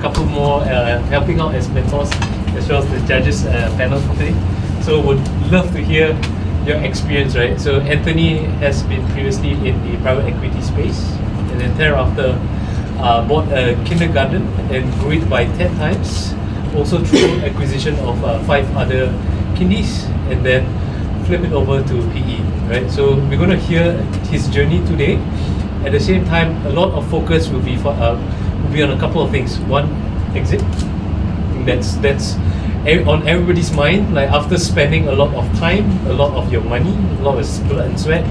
couple more helping out as mentors, as well as the judges panel for today. So would love to hear your experience, right? So Anthony has been previously in the private equity space, and then thereafter bought a kindergarten and grew it by 10 times, also through acquisition of 5 other kindies, and then flip it over to PE, right? So we're going to hear his journey today. At the same time, a lot of focus will be on a couple of things. One, exit. I think that's on everybody's mind. Like after spending a lot of time, a lot of your money, a lot of blood and sweat,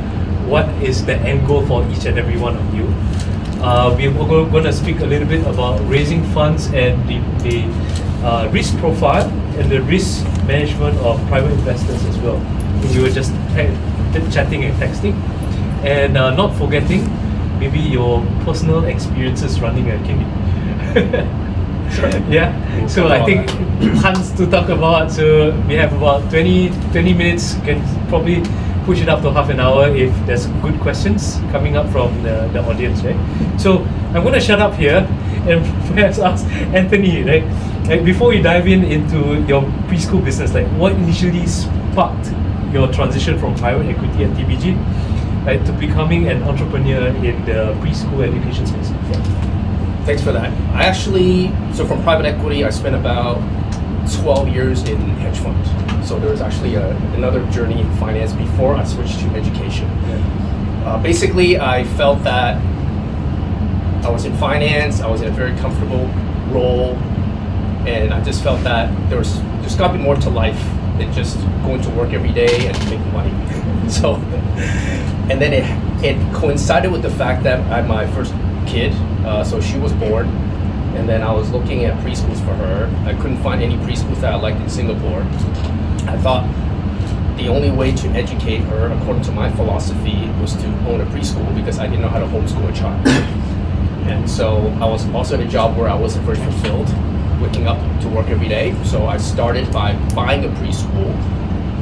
what is the end goal for each and every one of you? We're going to speak a little bit about raising funds and the risk profile and the risk management of private investors as well. We were just chatting and texting, and not forgetting maybe your personal experiences running a kindi. Sure. Yeah. So I think tons to talk about. So we have about 20 minutes. Can probably push it up to half an hour if there's good questions coming up from the audience, right? So I'm going to shut up here and perhaps ask Anthony, right? Like before we dive into your preschool business, like what initially sparked your transition from private equity at TBG, right, to becoming an entrepreneur in the preschool education space? Yeah. Thanks for that. So from private equity, I spent about 12 years in hedge funds. So there was actually another journey in finance before I switched to education. Yeah. Basically, I felt that I was in finance, I was in a very comfortable role, and I just felt that there's got to be more to life than just going to work every day and making money. So, and then it coincided with the fact that I had my first kid, so she was born, and then I was looking at preschools for her. I couldn't find any preschools that I liked in Singapore. I thought the only way to educate her, according to my philosophy, was to own a preschool because I didn't know how to homeschool a child. And so I was also in a job where I wasn't very fulfilled, waking up to work every day. So I started by buying a preschool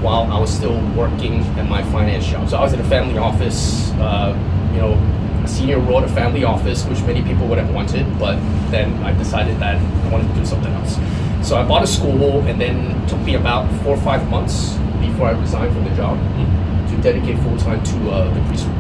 while I was still working at my finance job. So I was in a family office, a senior role at a family office, which many people would have wanted, but then I decided that I wanted to do something else. So I bought a school, and then it took me about 4 or 5 months before I resigned from the job to dedicate full time to the preschool.